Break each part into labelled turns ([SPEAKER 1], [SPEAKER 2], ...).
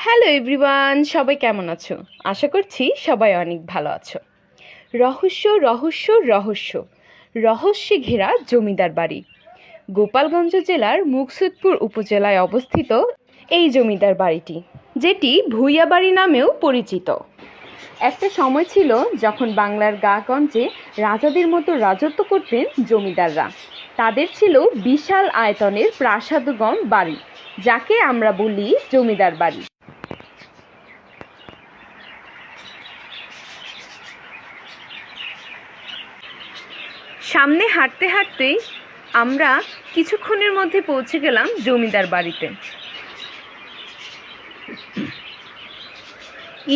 [SPEAKER 1] Hello everyone, সবাই কেমন আছো? আশা করছি সবাই অনেক ভালো আছো। রহস্য রহস্য রহস্য রহস্যে ঘেরা জমিদার বাড়ি। গোপালগঞ্জ জেলার মুকসুদপুর উপজেলায় অবস্থিত এই জমিদার বাড়িটি, যেটি ভূঁইয়া বাড়ি নামেও পরিচিত। একটা সময় ছিল যখন বাংলার গঞ্জে রাজাদের মতো রাজত্ব করতেন জমিদাররা। তাদের ছিল বিশাল আয়তনের প্রাসাদগম বাড়ি, যাকে আমরা বলি জমিদার বাড়ি। সামনে হাঁটতে হাঁটতেই আমরা কিছুক্ষণের মধ্যে পৌঁছে গেলাম জমিদার বাড়িতে।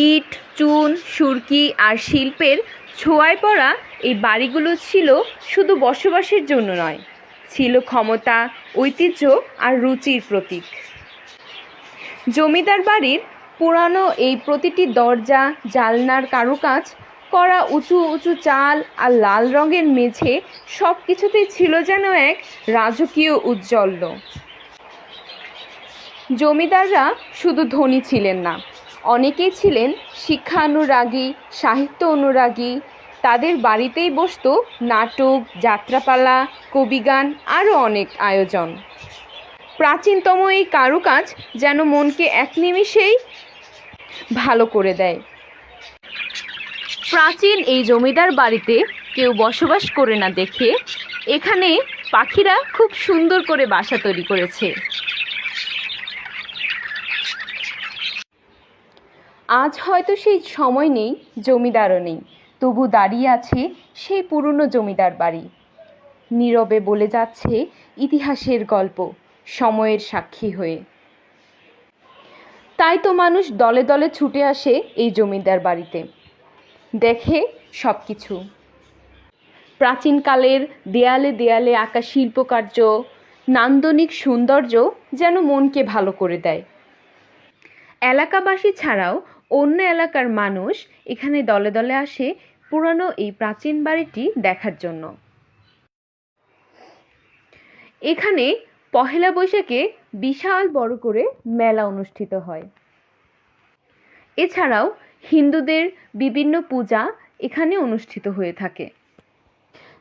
[SPEAKER 1] ইট, চুন, সুরকি আর শিল্পের ছোঁয়ায় পড়া এই বাড়িগুলো ছিল শুধু বসবাসের জন্য নয়, ছিল ক্ষমতা, ঐতিহ্য আর রুচির প্রতীক। জমিদার বাড়ির পুরানো এই প্রতিটি দরজা, জানলার কারুকাজ করা উঁচু উঁচু চাল আর লাল রঙের মেঝে, সব কিছুতেই ছিল যেন এক রাজকীয় উজ্জ্বল্য। জমিদাররা শুধু ধনী ছিলেন না, অনেকেই ছিলেন শিক্ষানুরাগী, সাহিত্য অনুরাগী। তাদের বাড়িতেই বসত নাটক, যাত্রাপালা, কবিগান আরও অনেক আয়োজন। প্রাচীনতম এই কারুকাজ যেন মনকে এক নিমিষেই ভালো করে দেয়। প্রাচীন এই জমিদার বাড়িতে কেউ বসবাস করে না দেখে এখানে পাখিরা খুব সুন্দর করে বাসা তৈরি করেছে। আজ হয়তো সেই সময় নেই, জমিদারও নেই, তবু দাঁড়িয়ে আছে সেই পুরনো জমিদার বাড়ি, নীরবে বলে যাচ্ছে ইতিহাসের গল্প, সময়ের সাক্ষী হয়ে। তাই তো মানুষ দলে দলে ছুটে আসে এই জমিদার বাড়িতে, দেখে সব কিছু। প্রাচীনকালের দেয়ালে দেয়ালে আঁকা শিল্পকার্য, নান্দনিক সৌন্দর্য যেন মনকে ভালো করে দেয়। এলাকাবাসী ছাড়াও অন্য এলাকার মানুষ এখানে দলে দলে আসে পুরানো এই প্রাচীন বাড়িটি দেখার জন্য। এখানে পহেলা বৈশাখে বিশাল বড় করে মেলা অনুষ্ঠিত হয়। এছাড়াও হিন্দুদের বিভিন্ন পূজা এখানে অনুষ্ঠিত হয়ে থাকে।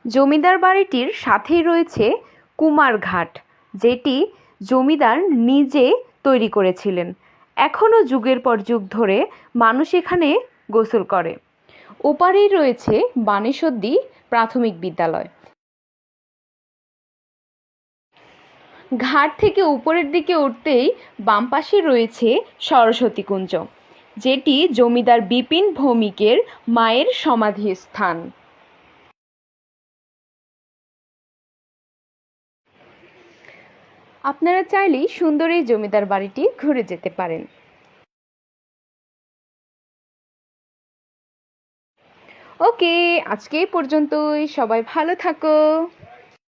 [SPEAKER 1] জমিদার বাড়িটির সাথেই রয়েছে কুমার ঘাট, যেটি জমিদার নিজে তৈরি করেছিলেন। এখনও যুগের পর যুগ ধরে মানুষ এখানে গোসল করে। ওপারেই রয়েছে বানেশ্বরদী প্রাথমিক বিদ্যালয়। ঘাট থেকে উপরের দিকে উঠতেই বাম পাশে রয়েছে সরস্বতী কুঞ্জ, যেটি জমিদার বিপিন ভৌমিকের মায়ের সমাধি স্থান। আপনারা চাইলেই সুন্দর এই জমিদার বাড়িটি ঘুরে যেতে পারেন। ওকে, আজকে এই পর্যন্তই। সবাই ভালো থাকো।